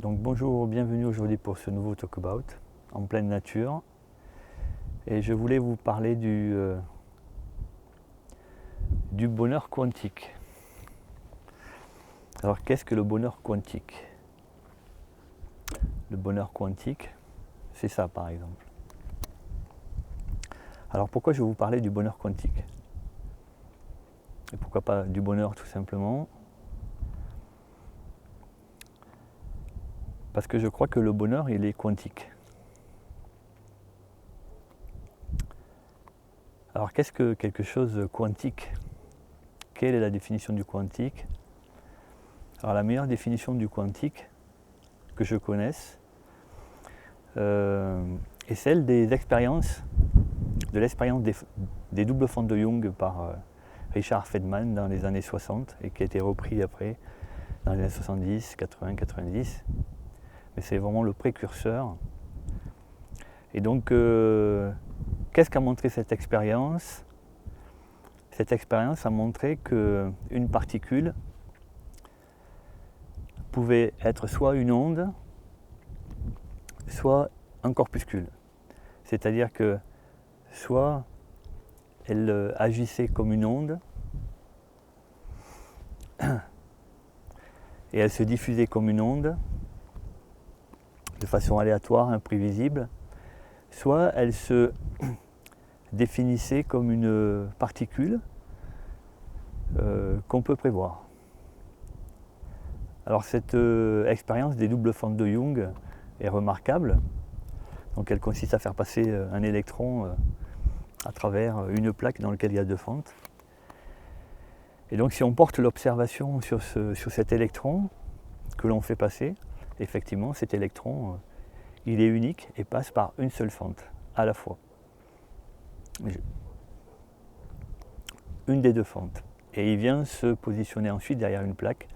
Donc bonjour, bienvenue aujourd'hui pour ce nouveau talkabout en pleine nature. Et je voulais vous parler du bonheur quantique. Alors qu'est-ce que le bonheur quantique? Le bonheur quantique, c'est ça par exemple. Alors pourquoi je vais vous parler du bonheur quantique? Et pourquoi pas du bonheur tout simplement? Parce que je crois que le bonheur, il est quantique. Alors qu'est-ce que quelque chose de quantique? Quelle est la définition du quantique? Alors la meilleure définition du quantique que je connaisse est celle de l'expérience des doubles fentes de Young par Richard Feynman dans les années 60 et qui a été repris après dans les années 70, 80, 90. Mais c'est vraiment le précurseur. Et donc, qu'est-ce qu'a montré cette expérience? Cette expérience a montré qu'une particule pouvait être soit une onde, soit un corpuscule. C'est-à-dire que soit elle agissait comme une onde et elle se diffusait comme une onde de façon aléatoire, imprévisible, soit elle se définissait comme une particule qu'on peut prévoir. Alors cette expérience des doubles fentes de Young est remarquable. Donc elle consiste à faire passer un électron à travers une plaque dans laquelle il y a deux fentes. Et donc si on porte l'observation sur cet électron que l'on fait passer, effectivement cet électron il est unique et passe par une seule fente à la fois. Une des deux fentes. Et il vient se positionner ensuite derrière une plaque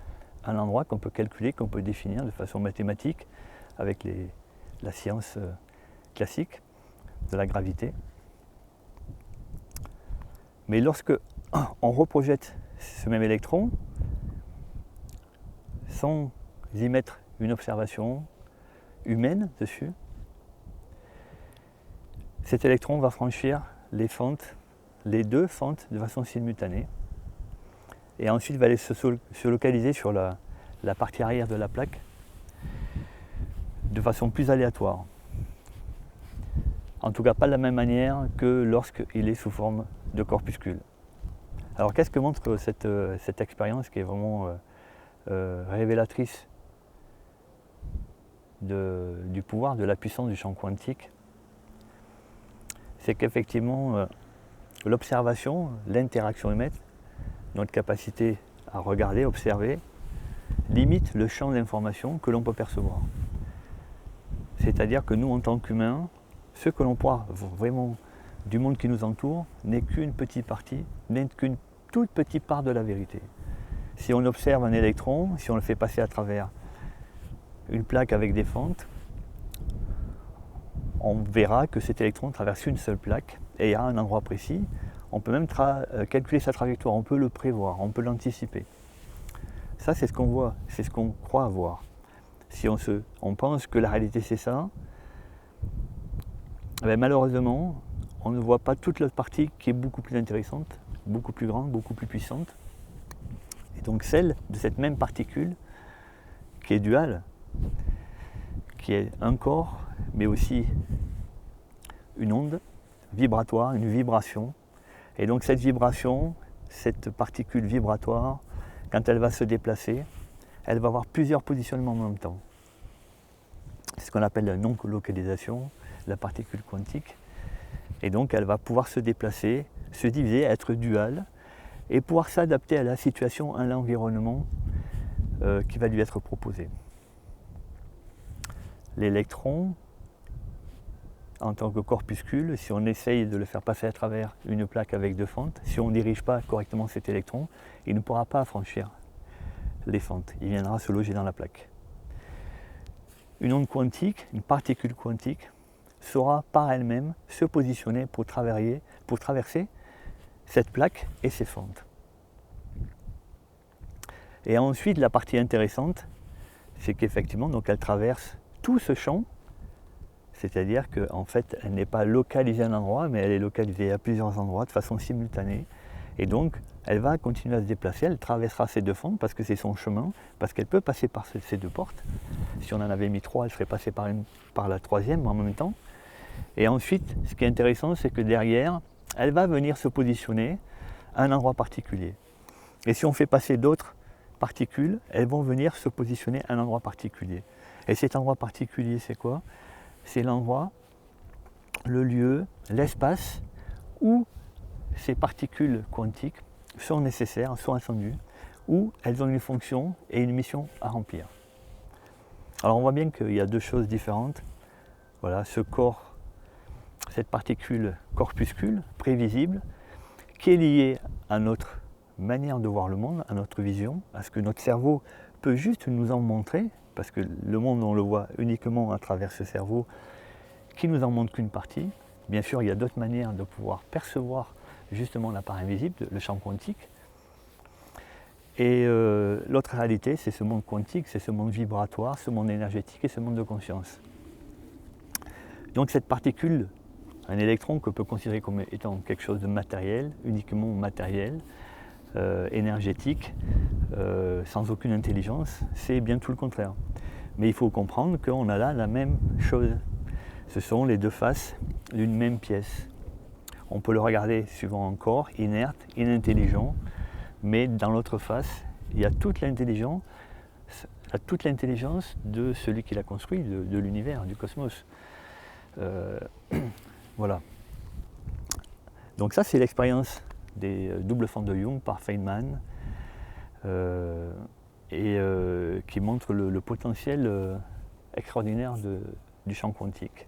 à un endroit qu'on peut calculer, qu'on peut définir de façon mathématique avec la science classique de la gravité. Mais lorsque on reprojette ce même électron sans y mettre une observation humaine dessus, cet électron va franchir les deux fentes de façon simultanée et ensuite va aller se localiser sur la partie arrière de la plaque de façon plus aléatoire. En tout cas pas de la même manière que lorsqu'il est sous forme de corpuscule. Alors qu'est-ce que montre cette expérience qui est vraiment révélatrice du pouvoir, de la puissance du champ quantique? C'est qu'effectivement l'observation, l'interaction humaine, notre capacité à regarder, observer, limite le champ d'information que l'on peut percevoir. C'est-à-dire que nous, en tant qu'humains, ce que l'on voit vraiment du monde qui nous entoure n'est qu'une petite partie, n'est qu'une toute petite part de la vérité. Si on observe un électron, si on le fait passer à travers une plaque avec des fentes, on verra que cet électron traverse une seule plaque et à un endroit précis. On peut même calculer sa trajectoire, on peut le prévoir, on peut l'anticiper. Ça, c'est ce qu'on voit, c'est ce qu'on croit voir. Si on pense que la réalité c'est ça, malheureusement, on ne voit pas toute l'autre partie qui est beaucoup plus intéressante, beaucoup plus grande, beaucoup plus puissante. Et donc celle de cette même particule qui est duale, qui est un corps, mais aussi une onde vibratoire, une vibration. Et donc cette vibration, cette particule vibratoire, quand elle va se déplacer, elle va avoir plusieurs positionnements en même temps. C'est ce qu'on appelle la non-localisation, la particule quantique. Et donc elle va pouvoir se déplacer, se diviser, être duale, et pouvoir s'adapter à la situation, à l'environnement qui va lui être proposé. L'électron, en tant que corpuscule, si on essaye de le faire passer à travers une plaque avec deux fentes, si on ne dirige pas correctement cet électron, il ne pourra pas franchir les fentes, il viendra se loger dans la plaque. Une onde quantique, une particule quantique, saura par elle-même se positionner pour traverser cette plaque et ses fentes. Et ensuite, la partie intéressante, c'est qu'effectivement, donc elle traverse tout ce champ, c'est-à-dire qu'en fait, elle n'est pas localisée à un endroit, mais elle est localisée à plusieurs endroits de façon simultanée. Et donc, elle va continuer à se déplacer, elle traversera ces deux fentes parce que c'est son chemin, parce qu'elle peut passer par ces deux portes. Si on en avait mis trois, elle serait passée par la troisième en même temps. Et ensuite, ce qui est intéressant, c'est que derrière, elle va venir se positionner à un endroit particulier. Et si on fait passer d'autres particules, elles vont venir se positionner à un endroit particulier. Et cet endroit particulier, c'est quoi? C'est l'endroit, le lieu, l'espace où ces particules quantiques sont nécessaires, sont attendues, où elles ont une fonction et une mission à remplir. Alors on voit bien qu'il y a deux choses différentes. Voilà, ce corps, cette particule corpuscule prévisible, qui est liée à notre manière de voir le monde, à notre vision, à ce que notre cerveau peut juste nous en montrer, parce que le monde on le voit uniquement à travers ce cerveau qui nous en montre qu'une partie. Bien sûr, il y a d'autres manières de pouvoir percevoir justement la part invisible, le champ quantique. Et l'autre réalité, c'est ce monde quantique, c'est ce monde vibratoire, ce monde énergétique et ce monde de conscience. Donc cette particule, un électron que peut considérer comme étant quelque chose de matériel, uniquement matériel, énergétique, sans aucune intelligence, c'est bien tout le contraire. Mais il faut comprendre qu'on a là la même chose. Ce sont les deux faces d'une même pièce. On peut le regarder suivant un corps inerte, inintelligent, mais dans l'autre face, il y a toute l'intelligence de celui qui l'a construit, de l'univers, du cosmos. Voilà. Donc ça, c'est l'expérience des doubles fentes de Jung par Feynman, qui montre le potentiel extraordinaire du champ quantique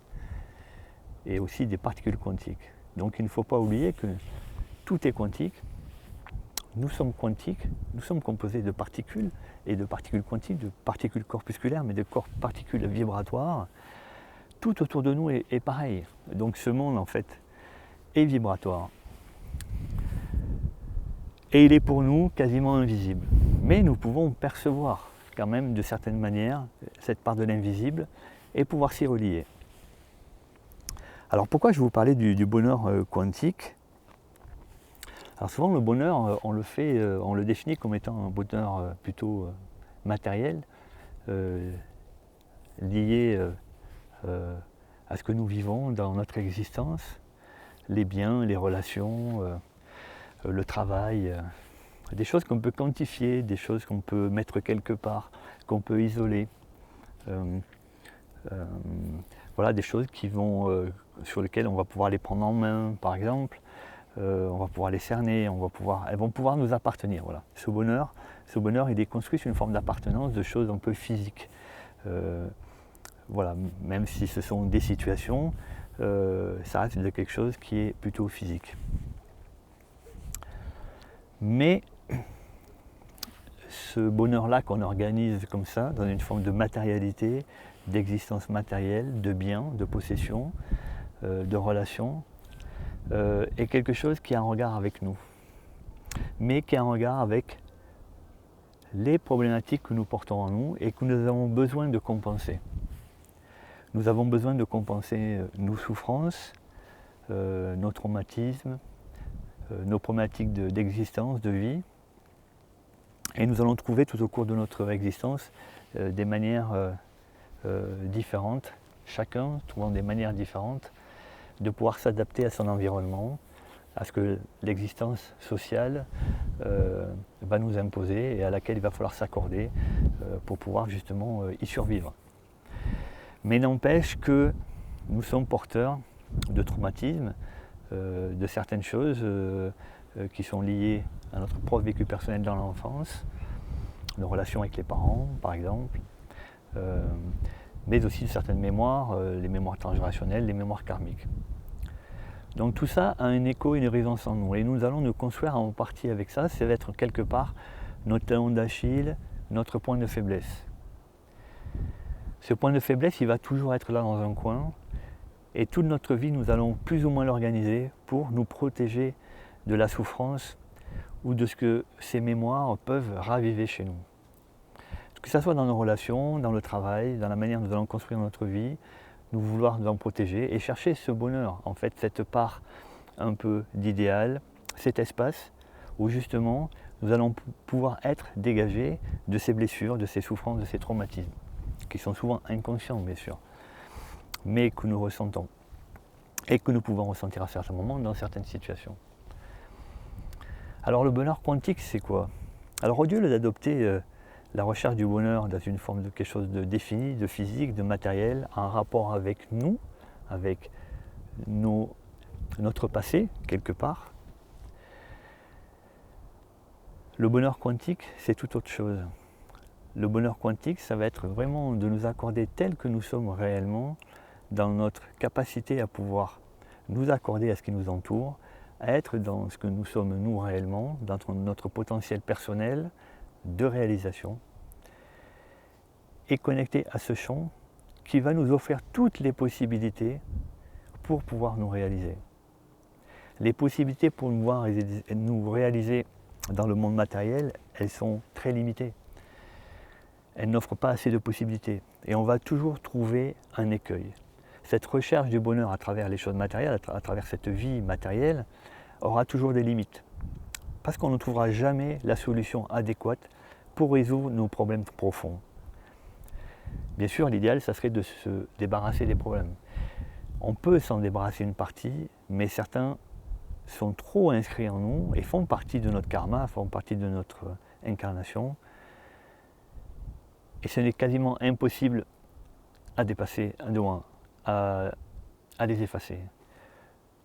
et aussi des particules quantiques. Donc il ne faut pas oublier que tout est quantique. Nous sommes quantiques, nous sommes composés de particules et de particules quantiques, de particules corpusculaires, mais de particules vibratoires. Tout autour de nous est pareil. Donc ce monde en fait est vibratoire. Et il est pour nous quasiment invisible. Mais nous pouvons percevoir quand même de certaines manières cette part de l'invisible et pouvoir s'y relier. Alors pourquoi je vous parlais du bonheur quantique? Alors souvent le bonheur, on le définit comme étant un bonheur plutôt matériel, lié à ce que nous vivons dans notre existence, les biens, les relations, le travail, des choses qu'on peut quantifier, des choses qu'on peut mettre quelque part, qu'on peut isoler. Voilà, des choses sur lesquelles on va pouvoir les prendre en main, par exemple. On va pouvoir les cerner, elles vont pouvoir nous appartenir. Voilà. Ce bonheur, il est construit sur une forme d'appartenance, de choses un peu physiques. Voilà, même si ce sont des situations, ça reste de quelque chose qui est plutôt physique. Mais ce bonheur-là qu'on organise comme ça, dans une forme de matérialité, d'existence matérielle, de biens, de possession, de relations, est quelque chose qui a un regard avec nous, mais qui a un regard avec les problématiques que nous portons en nous et que nous avons besoin de compenser. Nous avons besoin de compenser nos souffrances, nos traumatismes, nos problématiques d'existence, de vie. Et nous allons trouver tout au cours de notre existence des manières différentes, chacun trouvant des manières différentes de pouvoir s'adapter à son environnement, à ce que l'existence sociale va nous imposer et à laquelle il va falloir s'accorder pour pouvoir justement y survivre. Mais n'empêche que nous sommes porteurs de traumatismes, de certaines choses qui sont liées à notre propre vécu personnel dans l'enfance, nos relations avec les parents par exemple, mais aussi de certaines mémoires, les mémoires transgénérationnelles, les mémoires karmiques. Donc tout ça a un écho, une résonance en nous et nous allons nous construire en partie avec ça, c'est d'être quelque part notre talon d'Achille, notre point de faiblesse. Ce point de faiblesse, il va toujours être là dans un coin et toute notre vie, nous allons plus ou moins l'organiser pour nous protéger de la souffrance ou de ce que ces mémoires peuvent raviver chez nous. Que ce soit dans nos relations, dans le travail, dans la manière dont nous allons construire notre vie, nous vouloir nous en protéger et chercher ce bonheur, en fait, cette part un peu d'idéal, cet espace où justement nous allons pouvoir être dégagés de ces blessures, de ces souffrances, de ces traumatismes, qui sont souvent inconscients bien sûr, mais que nous ressentons et que nous pouvons ressentir à certains moments dans certaines situations. Alors le bonheur quantique, c'est quoi? Alors au lieu d'adopter la recherche du bonheur dans une forme de quelque chose de défini, de physique, de matériel, en rapport avec nous, avec notre passé, quelque part, le bonheur quantique, c'est tout autre chose. Le bonheur quantique, ça va être vraiment de nous accorder tel que nous sommes réellement, dans notre capacité à pouvoir nous accorder à ce qui nous entoure, à être dans ce que nous sommes nous réellement, dans notre potentiel personnel de réalisation, et connecté à ce champ qui va nous offrir toutes les possibilités pour pouvoir nous réaliser. Les possibilités pour nous réaliser dans le monde matériel, elles sont très limitées. Elles n'offrent pas assez de possibilités. Et on va toujours trouver un écueil. Cette recherche du bonheur à travers les choses matérielles, à travers cette vie matérielle, aura toujours des limites. Parce qu'on ne trouvera jamais la solution adéquate pour résoudre nos problèmes profonds. Bien sûr, l'idéal, ça serait de se débarrasser des problèmes. On peut s'en débarrasser une partie, mais certains sont trop inscrits en nous et font partie de notre karma, font partie de notre incarnation. Et ce n'est quasiment impossible à dépasser, à les effacer.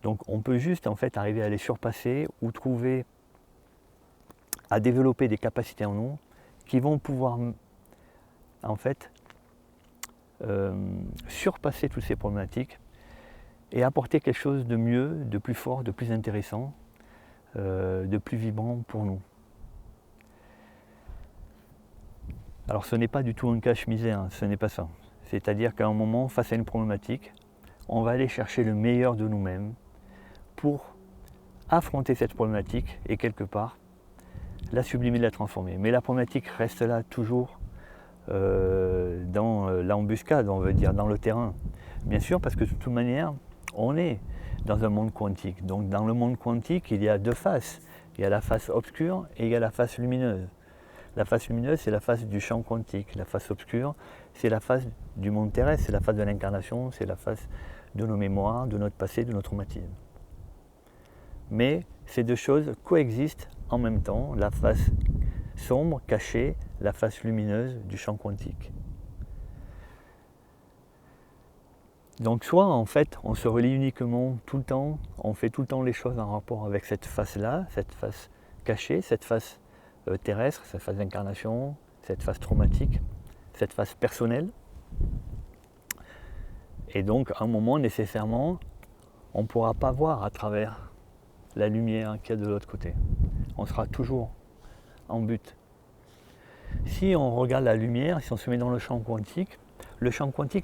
Donc on peut juste en fait arriver à les surpasser ou trouver à développer des capacités en nous qui vont pouvoir en fait surpasser toutes ces problématiques et apporter quelque chose de mieux, de plus fort, de plus intéressant, de plus vibrant pour nous. Alors ce n'est pas du tout un cache-misère, ce n'est pas ça. C'est-à-dire qu'à un moment, face à une problématique, on va aller chercher le meilleur de nous-mêmes pour affronter cette problématique et quelque part la sublimer, la transformer. Mais la problématique reste là toujours dans l'embuscade, on veut dire, dans le terrain. Bien sûr, parce que de toute manière, on est dans un monde quantique. Donc dans le monde quantique, il y a deux faces. Il y a la face obscure et il y a la face lumineuse. La face lumineuse, c'est la face du champ quantique. La face obscure, c'est la face du monde terrestre, c'est la face de l'incarnation, c'est la face de nos mémoires, de notre passé, de nos traumatismes. Mais ces deux choses coexistent en même temps, la face sombre, cachée, la face lumineuse du champ quantique. Donc soit en fait on se relie uniquement tout le temps, on fait tout le temps les choses en rapport avec cette face-là, cette face cachée, cette face terrestre, cette face d'incarnation, cette face traumatique, cette face personnelle. Et donc à un moment nécessairement, on ne pourra pas voir à travers la lumière qu'il y a de l'autre côté. On sera toujours en but. Si on regarde la lumière, si on se met dans le champ quantique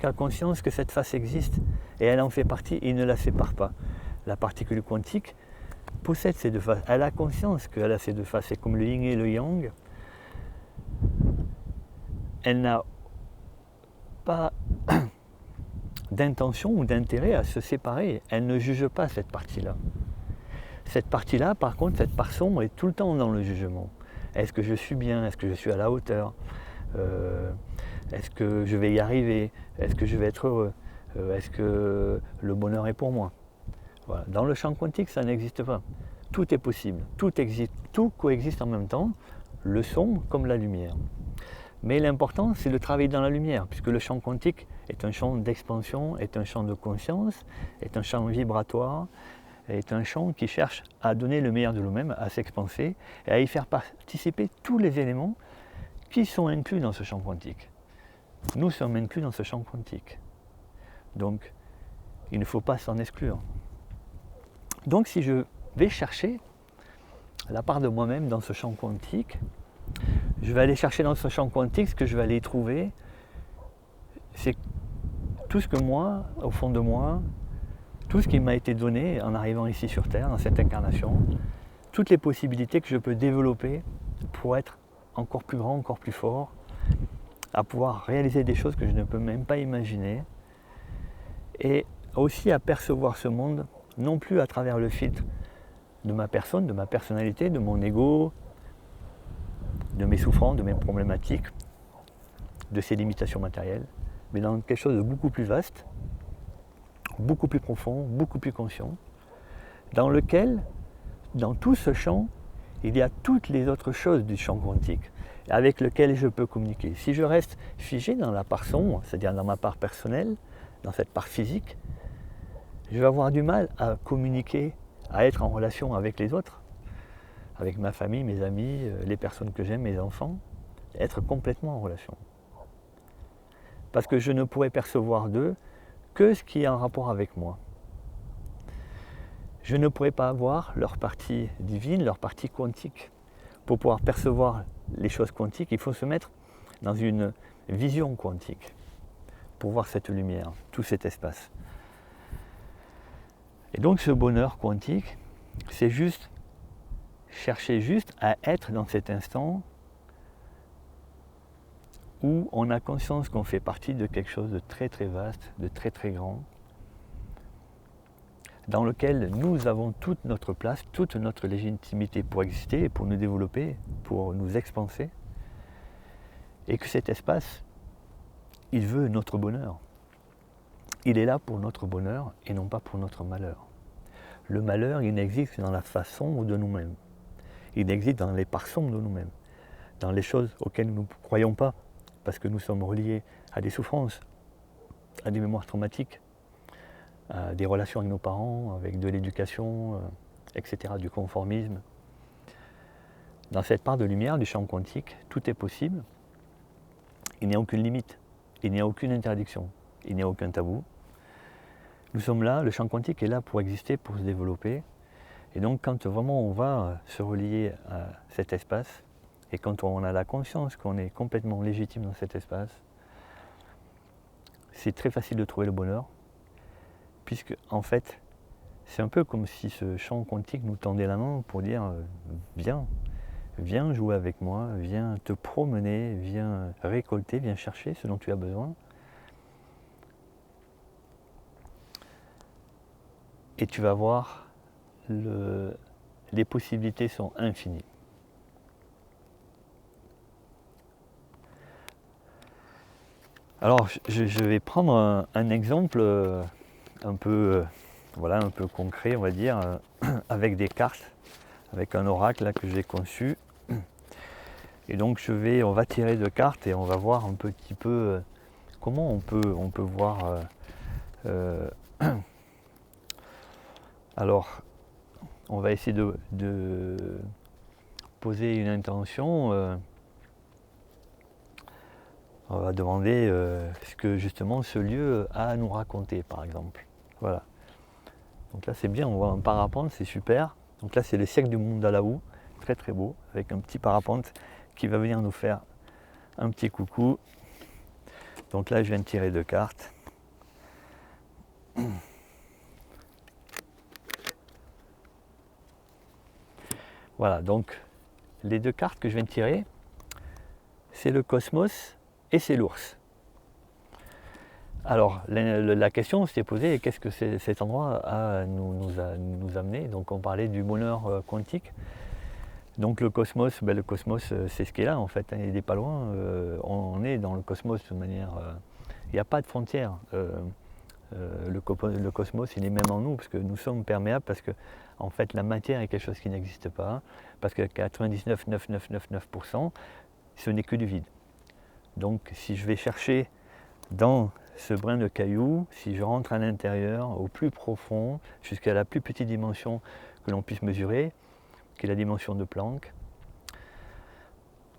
a conscience que cette face existe et elle en fait partie et il ne la sépare pas. La particule quantique possède ces deux faces. Elle a conscience qu'elle a ces deux faces. C'est comme le yin et le yang. Elle n'a pas d'intention ou d'intérêt à se séparer. Elle ne juge pas cette partie-là. Cette partie-là, par contre, cette part sombre est tout le temps dans le jugement. Est-ce que je suis bien? Est-ce que je suis à la hauteur? Est-ce que je vais y arriver? Est-ce que je vais être heureux? Est-ce que le bonheur est pour moi? Voilà. Dans le champ quantique, ça n'existe pas. Tout est possible, tout existe, tout coexiste en même temps, le sombre comme la lumière. Mais l'important, c'est de travailler dans la lumière, puisque le champ quantique est un champ d'expansion, est un champ de conscience, est un champ vibratoire, est un champ qui cherche à donner le meilleur de nous-mêmes, à s'expanser et à y faire participer tous les éléments qui sont inclus dans ce champ quantique. Nous sommes inclus dans ce champ quantique. Donc, il ne faut pas s'en exclure. Donc, si je vais chercher la part de moi-même dans ce champ quantique, je vais aller chercher dans ce champ quantique ce que je vais aller trouver, c'est tout ce que moi, au fond de moi, tout ce qui m'a été donné en arrivant ici sur Terre, dans cette incarnation, toutes les possibilités que je peux développer pour être encore plus grand, encore plus fort, à pouvoir réaliser des choses que je ne peux même pas imaginer, et aussi à percevoir ce monde, non plus à travers le filtre de ma personne, de ma personnalité, de mon ego, de mes souffrances, de mes problématiques, de ces limitations matérielles, mais dans quelque chose de beaucoup plus vaste, beaucoup plus profond, beaucoup plus conscient, dans lequel, dans tout ce champ, il y a toutes les autres choses du champ quantique avec lequel je peux communiquer. Si je reste figé dans la part sombre, c'est-à-dire dans ma part personnelle, dans cette part physique, je vais avoir du mal à communiquer, à être en relation avec les autres, avec ma famille, mes amis, les personnes que j'aime, mes enfants, être complètement en relation. Parce que je ne pourrais percevoir d'eux que ce qui est en rapport avec moi. Je ne pourrais pas avoir leur partie divine, leur partie quantique. Pour pouvoir percevoir les choses quantiques, il faut se mettre dans une vision quantique pour voir cette lumière, tout cet espace. Et donc ce bonheur quantique, c'est juste chercher juste à être dans cet instant où on a conscience qu'on fait partie de quelque chose de très très vaste, de très très grand, dans lequel nous avons toute notre place, toute notre légitimité pour exister, pour nous développer, pour nous expanser, et que cet espace, il veut notre bonheur. Il est là pour notre bonheur et non pas pour notre malheur. Le malheur, il n'existe que dans la face sombre de nous-mêmes. Il existe dans les parts sombres de nous-mêmes, dans les choses auxquelles nous ne croyons pas, parce que nous sommes reliés à des souffrances, à des mémoires traumatiques, à des relations avec nos parents, avec de l'éducation, etc., du conformisme. Dans cette part de lumière du champ quantique, tout est possible. Il n'y a aucune limite, il n'y a aucune interdiction, il n'y a aucun tabou. Nous sommes là, le champ quantique est là pour exister, pour se développer. Et donc quand vraiment on va se relier à cet espace, et quand on a la conscience qu'on est complètement légitime dans cet espace, c'est très facile de trouver le bonheur, puisque en fait, c'est un peu comme si ce champ quantique nous tendait la main pour dire viens jouer avec moi, viens te promener, viens récolter, viens chercher ce dont tu as besoin. Et tu vas voir, les possibilités sont infinies. Alors, je vais prendre un exemple un peu concret, on va dire, avec des cartes, avec un oracle là, que j'ai conçu. Et donc, on va tirer deux cartes et on va voir un petit peu comment on peut voir. Alors, on va essayer de poser une intention. On va demander ce que justement ce lieu a à nous raconter, par exemple. Voilà. Donc là c'est bien, on voit un parapente, c'est super. Donc là c'est le siècle du Mandalaou, très très beau, avec un petit parapente qui va venir nous faire un petit coucou. Donc là je viens de tirer deux cartes. Voilà, donc les deux cartes que je viens de tirer, c'est le cosmos et c'est l'ours. Alors la question s'est posée, qu'est-ce que cet endroit a nous amener? Donc on parlait du bonheur quantique. Donc le cosmos c'est ce qui est là en fait, hein, il n'est pas loin, on est dans le cosmos de manière... il n'y a pas de frontières. Le cosmos il est même en nous, parce que nous sommes perméables, parce que en fait la matière est quelque chose qui n'existe pas, parce que 99,9999% ce n'est que du vide. Donc si je vais chercher dans ce brin de caillou, si je rentre à l'intérieur, au plus profond, jusqu'à la plus petite dimension que l'on puisse mesurer, qui est la dimension de Planck,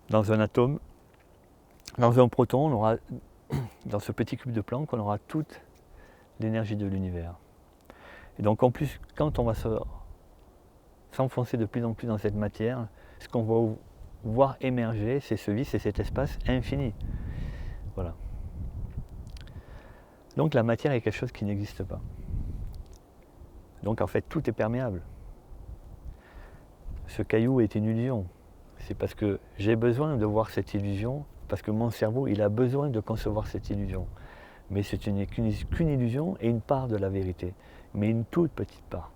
dans un atome, dans un proton, on aura, dans ce petit cube de Planck, on aura toute l'énergie de l'univers. Et donc en plus, quand on va s'enfoncer de plus en plus dans cette matière, ce qu'on va voir émerger, c'est ce vide, c'est cet espace infini. Voilà. Donc la matière est quelque chose qui n'existe pas. Donc en fait tout est perméable. Ce caillou est une illusion. C'est parce que j'ai besoin de voir cette illusion, parce que mon cerveau, il a besoin de concevoir cette illusion. Mais ce n'est qu'une illusion et une part de la vérité, mais une toute petite part.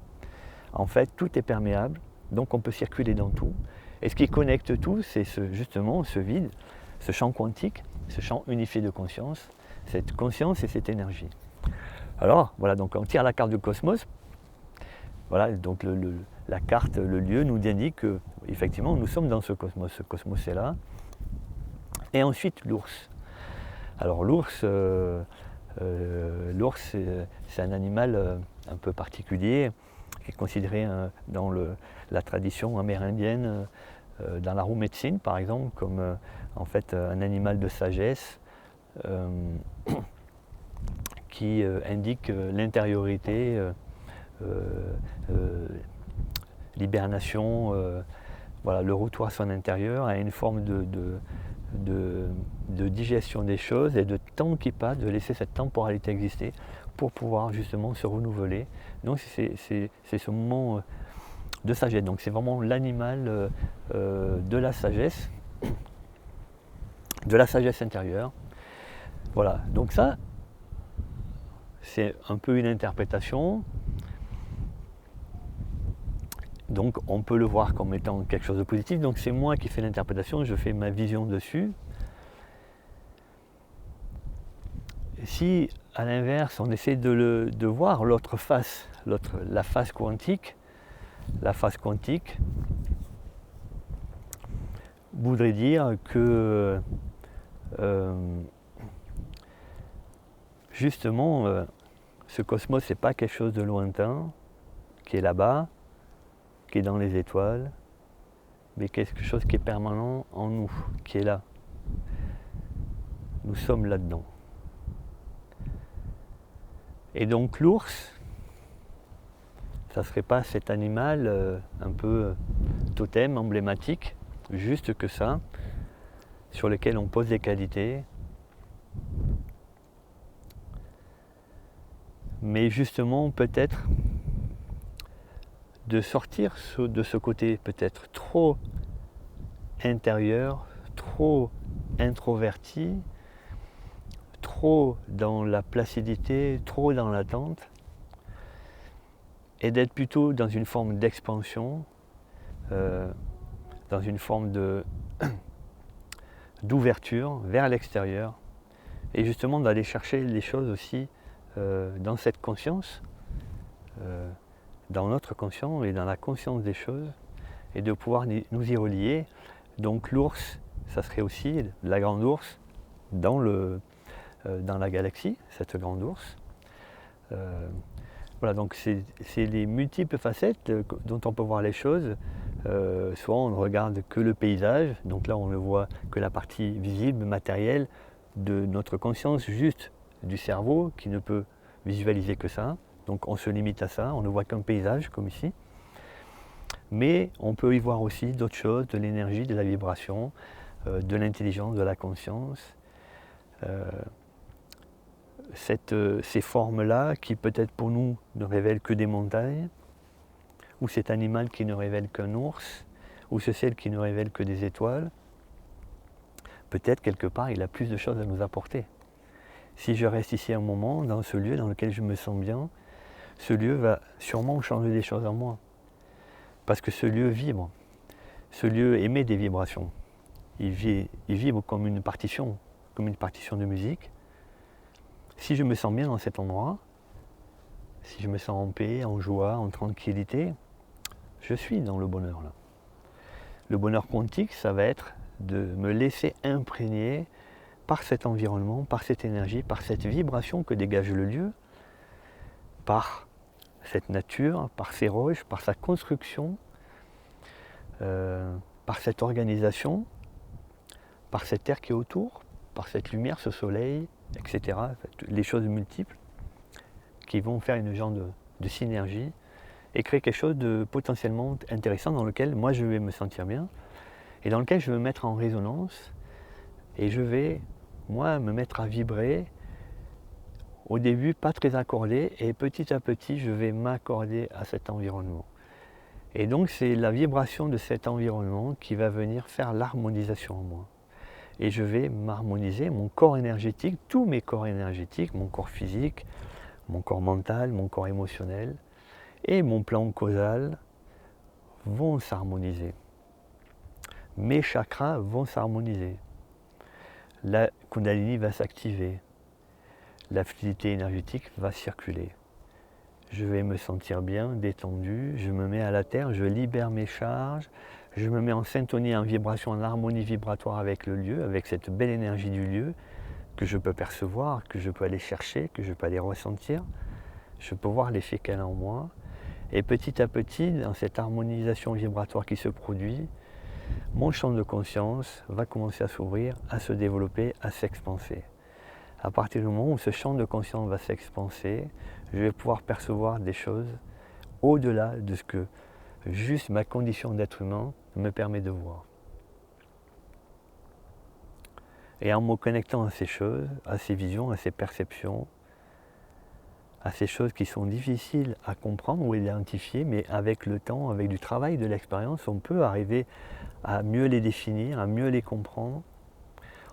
En fait, tout est perméable, donc on peut circuler dans tout. Et ce qui connecte tout, c'est justement ce vide, ce champ quantique, ce champ unifié de conscience, cette conscience et cette énergie. Alors, voilà, donc on tire la carte du cosmos. Voilà, donc la carte, le lieu nous indique que, effectivement, nous sommes dans ce cosmos. Ce cosmos est là. Et ensuite, l'ours. Alors, l'ours, c'est un animal un peu particulier, qui est considéré dans la tradition amérindienne, dans la roue médecine par exemple, comme en fait un animal de sagesse qui indique l'intériorité, l'hibernation, voilà, le retour à son intérieur, à une forme de digestion des choses et de temps qui passe, de laisser cette temporalité exister pour pouvoir justement se renouveler. Donc c'est ce moment de sagesse. Donc c'est vraiment l'animal de la sagesse intérieure. Voilà, donc ça, c'est un peu une interprétation. Donc on peut le voir comme étant quelque chose de positif. Donc c'est moi qui fais l'interprétation, je fais ma vision dessus. Si à l'inverse on essaie de voir l'autre face, la face quantique voudrait dire que justement ce cosmos c'est pas quelque chose de lointain qui est là-bas, qui est dans les étoiles, mais quelque chose qui est permanent en nous, qui est là. Nous sommes là-dedans. Et donc l'ours, ça ne serait pas cet animal un peu totem, emblématique, juste que ça, sur lequel on pose des qualités, mais justement peut-être de sortir de ce côté peut-être trop intérieur, trop introverti, trop dans la placidité, trop dans l'attente, et d'être plutôt dans une forme d'expansion, dans une forme d'ouverture vers l'extérieur, et justement d'aller chercher les choses aussi dans cette conscience, dans notre conscience et dans la conscience des choses, et de pouvoir nous y relier. Donc l'ours, ça serait aussi la grande ours dans la galaxie, cette grande ours. Voilà, donc c'est les multiples facettes dont on peut voir les choses. Soit on ne regarde que le paysage, donc là on ne voit que la partie visible, matérielle de notre conscience, juste du cerveau qui ne peut visualiser que ça. Donc on se limite à ça, on ne voit qu'un paysage comme ici. Mais on peut y voir aussi d'autres choses, de l'énergie, de la vibration, de l'intelligence, de la conscience. Ces formes-là qui peut-être pour nous ne révèlent que des montagnes, ou cet animal qui ne révèle qu'un ours, ou ce ciel qui ne révèle que des étoiles, peut-être quelque part il a plus de choses à nous apporter. Si je reste ici un moment, dans ce lieu dans lequel je me sens bien, ce lieu va sûrement changer des choses en moi. Parce que ce lieu vibre, ce lieu émet des vibrations. Il vibre comme une partition de musique. Si je me sens bien dans cet endroit, si je me sens en paix, en joie, en tranquillité, je suis dans le bonheur là. Le bonheur quantique, ça va être de me laisser imprégner par cet environnement, par cette énergie, par cette vibration que dégage le lieu, par cette nature, par ces roches, par sa construction, par cette organisation, par cette air qui est autour, par cette lumière, ce soleil, etc. Les choses multiples qui vont faire une genre de synergie et créer quelque chose de potentiellement intéressant dans lequel moi je vais me sentir bien et dans lequel je vais me mettre en résonance et je vais, moi, me mettre à vibrer. Au début, pas très accordé, et petit à petit, je vais m'accorder à cet environnement. Et donc, c'est la vibration de cet environnement qui va venir faire l'harmonisation en moi. et je vais m'harmoniser, mon corps énergétique, tous mes corps énergétiques, mon corps physique, mon corps mental, mon corps émotionnel et mon plan causal vont s'harmoniser. Mes chakras vont s'harmoniser. La Kundalini va s'activer. La fluidité énergétique va circuler. Je vais me sentir bien, détendu, je me mets à la terre, je libère mes charges, je me mets en syntonie, en vibration, en harmonie vibratoire avec le lieu, avec cette belle énergie du lieu que je peux percevoir, que je peux aller chercher, que je peux aller ressentir. Je peux voir l'effet qu'elle a en moi. Et petit à petit, dans cette harmonisation vibratoire qui se produit, mon champ de conscience va commencer à s'ouvrir, à se développer, à s'expanser. À partir du moment où ce champ de conscience va s'expanser, je vais pouvoir percevoir des choses au-delà de ce que juste ma condition d'être humain me permet de voir. Et en me connectant à ces choses, à ces visions, à ces perceptions, à ces choses qui sont difficiles à comprendre ou identifier, mais avec le temps, avec du travail, de l'expérience, on peut arriver à mieux les définir, à mieux les comprendre.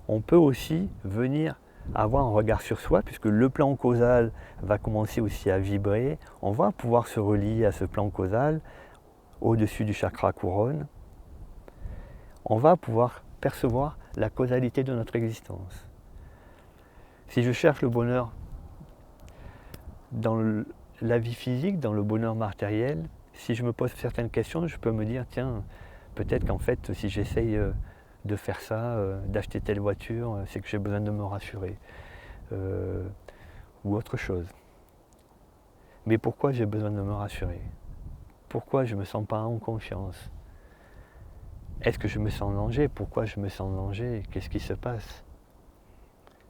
On peut aussi venir avoir un regard sur soi, puisque le plan causal va commencer aussi à vibrer. On va pouvoir se relier à ce plan causal au-dessus du chakra couronne. On va pouvoir percevoir la causalité de notre existence. Si je cherche le bonheur dans la vie physique, dans le bonheur matériel, si je me pose certaines questions, je peux me dire, tiens, peut-être qu'en fait, si j'essaye de faire ça, d'acheter telle voiture, c'est que j'ai besoin de me rassurer. Ou autre chose. Mais pourquoi j'ai besoin de me rassurer? Pourquoi je ne me sens pas en confiance? Est-ce que je me sens en danger? Pourquoi je me sens en danger? Qu'est-ce qui se passe?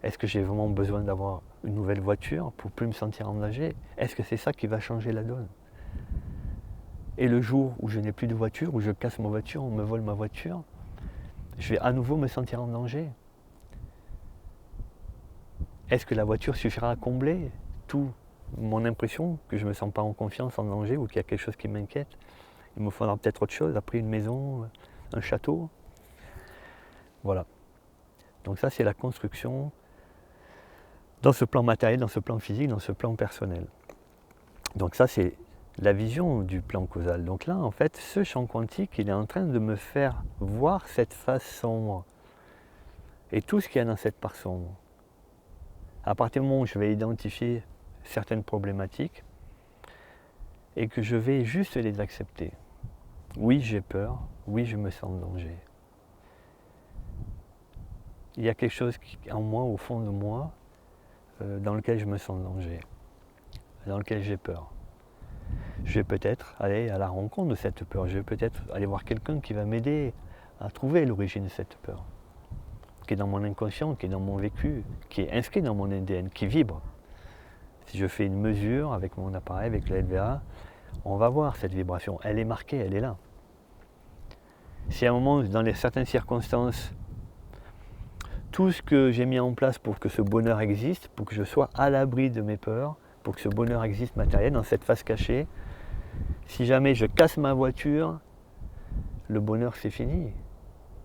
Est-ce que j'ai vraiment besoin d'avoir une nouvelle voiture pour plus me sentir en danger? Est-ce que c'est ça qui va changer la donne? Et le jour où je n'ai plus de voiture, où je casse ma voiture, on me vole ma voiture, je vais à nouveau me sentir en danger. Est-ce que la voiture suffira à combler tout mon impression que je ne me sens pas en confiance, en danger, ou qu'il y a quelque chose qui m'inquiète? Il me faudra peut-être autre chose, après une maison, un château. Voilà. Donc ça, c'est la construction dans ce plan matériel, dans ce plan physique, dans ce plan personnel. Donc ça, c'est la vision du plan causal. Donc là, en fait, ce champ quantique, il est en train de me faire voir cette face sombre et tout ce qu'il y a dans cette part sombre. À partir du moment où je vais identifier certaines problématiques et que je vais juste les accepter. Oui, j'ai peur. Oui, je me sens en danger. Il y a quelque chose en moi, au fond de moi, dans lequel je me sens en danger, dans lequel j'ai peur. Je vais peut-être aller à la rencontre de cette peur. Je vais peut-être aller voir quelqu'un qui va m'aider à trouver l'origine de cette peur, qui est dans mon inconscient, qui est dans mon vécu, qui est inscrit dans mon ADN, qui vibre. Si je fais une mesure avec mon appareil, avec le LVA, on va voir cette vibration. Elle est marquée, elle est là. Si à un moment, dans certaines circonstances, tout ce que j'ai mis en place pour que ce bonheur existe, pour que je sois à l'abri de mes peurs, pour que ce bonheur existe matériel, dans cette face cachée, si jamais je casse ma voiture, le bonheur c'est fini.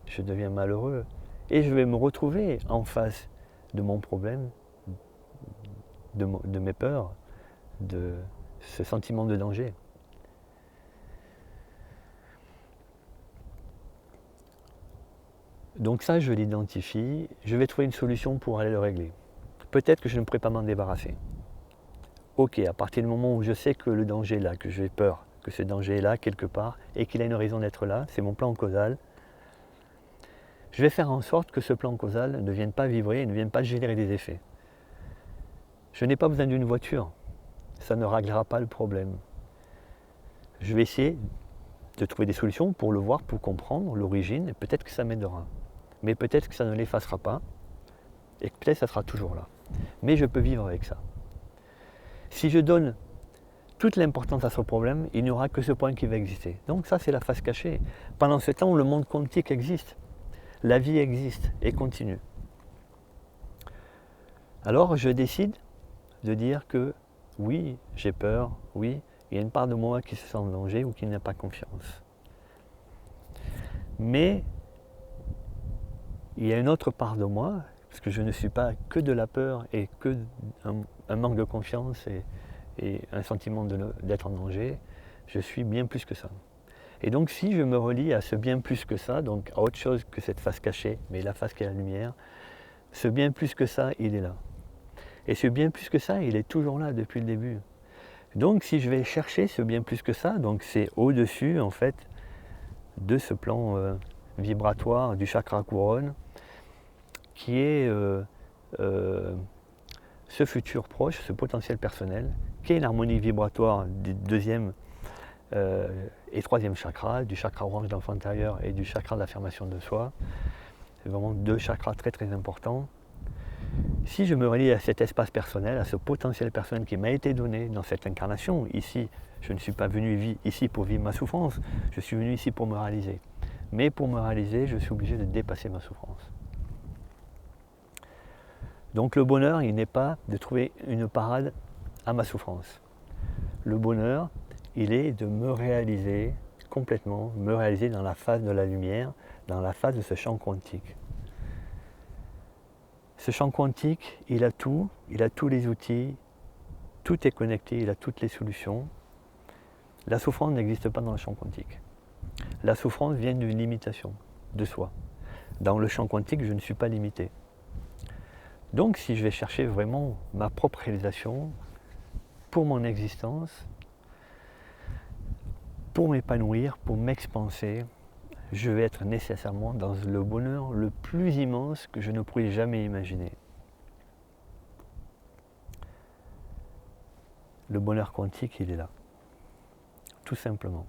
Je deviens malheureux. Et je vais me retrouver en face de mon problème, de mes peurs, de ce sentiment de danger. Donc ça, je l'identifie, je vais trouver une solution pour aller le régler. Peut-être que je ne pourrai pas m'en débarrasser. Ok, à partir du moment où je sais que le danger est là, que j'ai peur, que ce danger est là quelque part, et qu'il a une raison d'être là, c'est mon plan causal, je vais faire en sorte que ce plan causal ne vienne pas vibrer et ne vienne pas générer des effets. Je n'ai pas besoin d'une voiture, ça ne réglera pas le problème. Je vais essayer de trouver des solutions pour le voir, pour comprendre l'origine, et peut-être que ça m'aidera. Mais peut-être que ça ne l'effacera pas, et que peut-être ça sera toujours là. Mais je peux vivre avec ça. Si je donne toute l'importance à ce problème, il n'y aura que ce point qui va exister. Donc ça, c'est la face cachée. Pendant ce temps, le monde quantique existe. La vie existe et continue. Alors, je décide de dire que oui, j'ai peur, oui, il y a une part de moi qui se sent en danger ou qui n'a pas confiance. Mais il y a une autre part de moi, parce que je ne suis pas que de la peur et que un manque de confiance et un sentiment d'être en danger, je suis bien plus que ça. Et donc si je me relie à ce bien plus que ça, donc à autre chose que cette face cachée, mais la face qui est la lumière, ce bien plus que ça, il est là. Et ce bien plus que ça, il est toujours là depuis le début. Donc si je vais chercher ce bien plus que ça, donc c'est au-dessus en fait de ce plan vibratoire du chakra couronne, qui est ce futur proche, ce potentiel personnel, qui est l'harmonie vibratoire du deuxième et troisième chakra, du chakra orange d'enfant intérieur et du chakra de l'affirmation de soi. C'est vraiment deux chakras très très importants. Si je me relie à cet espace personnel, à ce potentiel personnel qui m'a été donné dans cette incarnation, ici, je ne suis pas venu ici pour vivre ma souffrance, je suis venu ici pour me réaliser. Mais pour me réaliser, je suis obligé de dépasser ma souffrance. Donc le bonheur, il n'est pas de trouver une parade à ma souffrance. Le bonheur, il est de me réaliser complètement, me réaliser dans la phase de la lumière, dans la phase de ce champ quantique. Ce champ quantique, il a tout, il a tous les outils, tout est connecté, il a toutes les solutions. La souffrance n'existe pas dans le champ quantique. La souffrance vient d'une limitation de soi. Dans le champ quantique, je ne suis pas limité. Donc si je vais chercher vraiment ma propre réalisation pour mon existence, pour m'épanouir, pour m'expanser, je vais être nécessairement dans le bonheur le plus immense que je ne pourrais jamais imaginer. Le bonheur quantique, il est là. Tout simplement.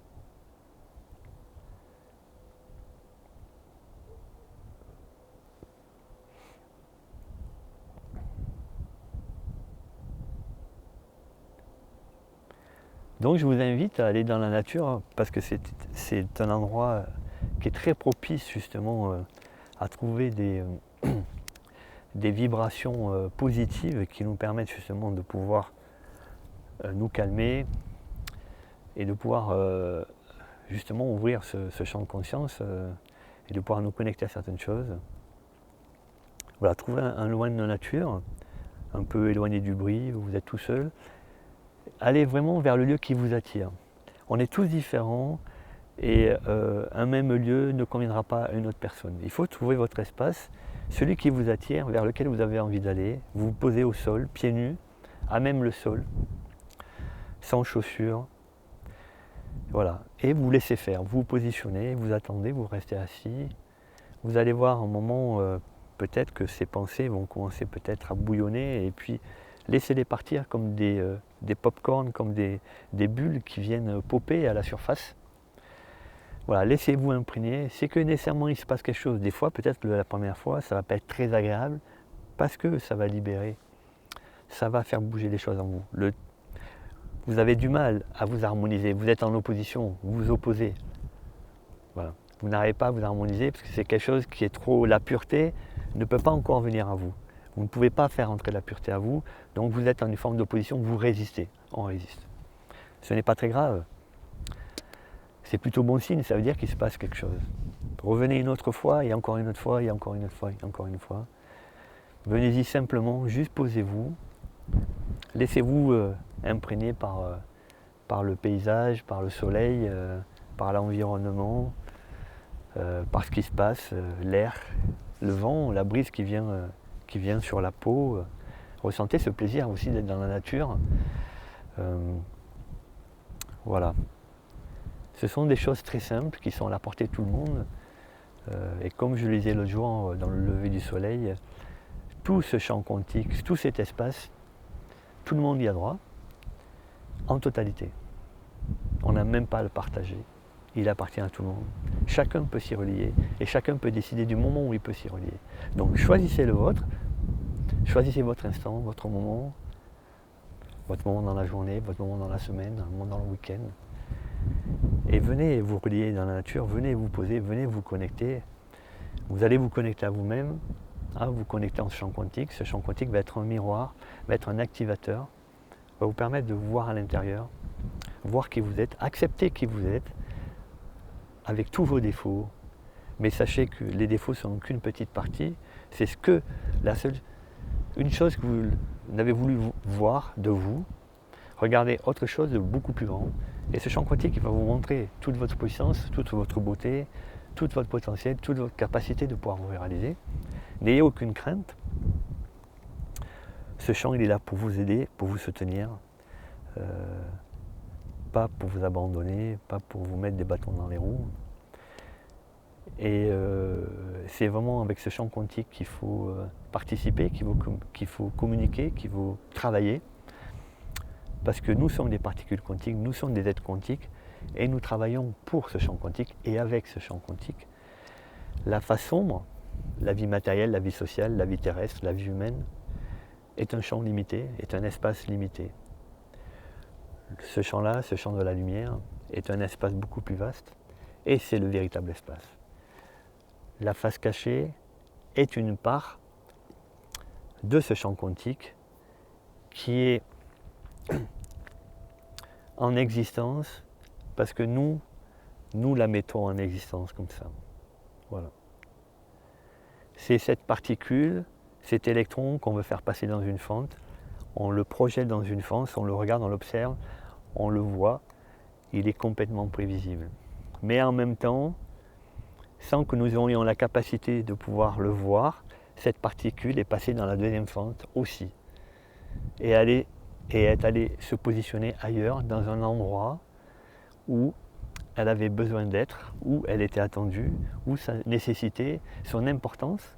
Donc je vous invite à aller dans la nature parce que c'est un endroit qui est très propice justement à trouver des vibrations positives qui nous permettent justement de pouvoir nous calmer et de pouvoir justement ouvrir ce champ de conscience et de pouvoir nous connecter à certaines choses. Voilà, trouver un loin de la nature, un peu éloigné du bruit, où vous êtes tout seul. Allez vraiment vers le lieu qui vous attire. On est tous différents et un même lieu ne conviendra pas à une autre personne. Il faut trouver votre espace, celui qui vous attire, vers lequel vous avez envie d'aller. Vous vous posez au sol, pieds nus, à même le sol, sans chaussures. Voilà. Et vous laissez faire. Vous vous positionnez, vous attendez, vous restez assis. Vous allez voir un moment, peut-être que ces pensées vont commencer peut-être à bouillonner et puis laissez-les partir comme des pop-corn, comme des bulles qui viennent popper à la surface. Voilà, laissez-vous imprégner. C'est que nécessairement il se passe quelque chose. Des fois, peut-être la première fois, ça ne va pas être très agréable parce que ça va libérer. Ça va faire bouger les choses en vous. Vous avez du mal à vous harmoniser. Vous êtes en opposition, vous vous opposez. Voilà. Vous n'arrivez pas à vous harmoniser parce que c'est quelque chose qui est trop... La pureté ne peut pas encore venir à vous. Vous ne pouvez pas faire entrer la pureté à vous, donc vous êtes en une forme d'opposition, vous résistez, on résiste. Ce n'est pas très grave. C'est plutôt bon signe, ça veut dire qu'il se passe quelque chose. Revenez une autre fois, et encore une autre fois, et encore une autre fois, et encore une fois. Venez-y simplement, juste posez-vous. Laissez-vous imprégner par le paysage, par le soleil, par l'environnement, par ce qui se passe, l'air, le vent, la brise qui vient sur la peau. Ressentez ce plaisir aussi d'être dans la nature. Voilà. Ce sont des choses très simples qui sont à la portée de tout le monde. Et comme je le disais l'autre jour dans le lever du soleil, tout ce champ quantique, tout cet espace, tout le monde y a droit, en totalité. On n'a même pas à le partager. Il appartient à tout le monde. Chacun peut s'y relier et chacun peut décider du moment où il peut s'y relier. Donc choisissez le vôtre, choisissez votre instant, votre moment dans la journée, votre moment dans la semaine, un moment dans le week-end. Et venez vous relier dans la nature, venez vous poser, venez vous connecter. Vous allez vous connecter à vous-même, vous connecter en ce champ quantique. Ce champ quantique va être un miroir, va être un activateur, va vous permettre de vous voir à l'intérieur, voir qui vous êtes, accepter qui vous êtes, avec tous vos défauts, Mais sachez que les défauts sont qu'une petite partie. C'est ce que une chose que vous n'avez voulu voir de vous. Regardez autre chose de beaucoup plus grand. Et ce champ quantique, il va vous montrer toute votre puissance, toute votre beauté, tout votre potentiel, toute votre capacité de pouvoir vous réaliser. N'ayez aucune crainte. Ce champ, il est là pour vous aider, pour vous soutenir. Pas pour vous abandonner, pas pour vous mettre des bâtons dans les roues. Et c'est vraiment avec ce champ quantique qu'il faut participer, qu'il faut communiquer, qu'il faut travailler. Parce que nous sommes des particules quantiques, nous sommes des êtres quantiques, et nous travaillons pour ce champ quantique et avec ce champ quantique. La face sombre, la vie matérielle, la vie sociale, la vie terrestre, la vie humaine, est un champ limité, est un espace limité. Ce champ-là, ce champ de la lumière, est un espace beaucoup plus vaste, et c'est le véritable espace. La face cachée est une part de ce champ quantique qui est en existence parce que nous la mettons en existence comme ça. Voilà. C'est cette particule, cet électron qu'on veut faire passer dans une fente. On le projette dans une fente, on le regarde, on l'observe, on le voit, il est complètement prévisible. Mais en même temps, sans que nous ayons la capacité de pouvoir le voir, cette particule est passée dans la deuxième fente aussi. Et est allée se positionner ailleurs, dans un endroit où elle avait besoin d'être, où elle était attendue, où sa nécessité, son importance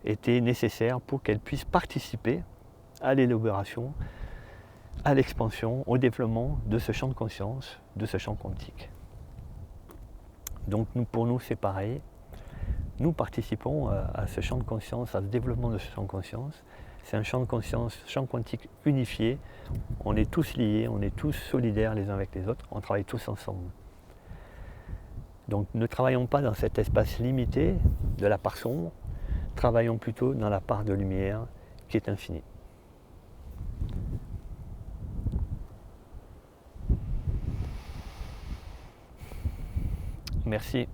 était nécessaire pour qu'elle puisse participer à l'élaboration, à l'expansion, au développement de ce champ de conscience, de ce champ quantique. Donc pour nous c'est pareil, nous participons à ce champ de conscience, à ce développement de ce champ de conscience. C'est un champ de conscience, champ quantique unifié, on est tous liés, on est tous solidaires les uns avec les autres, on travaille tous ensemble. Donc ne travaillons pas dans cet espace limité de la part sombre, travaillons plutôt dans la part de lumière qui est infinie. Merci.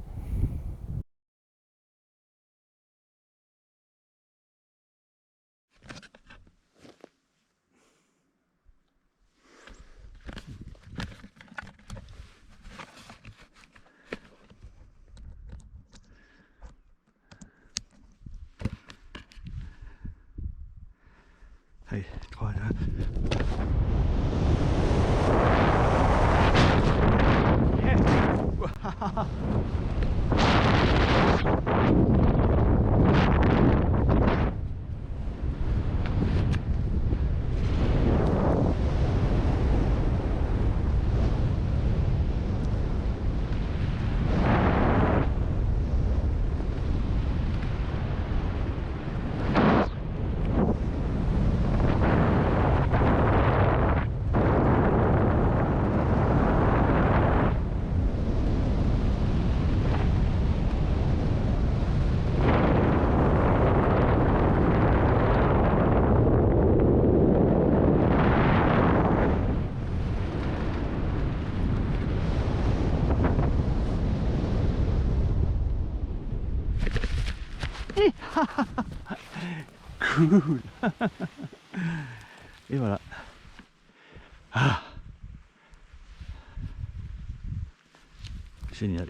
Allez, 3, 2. Cool. Et voilà. Ah. Génial.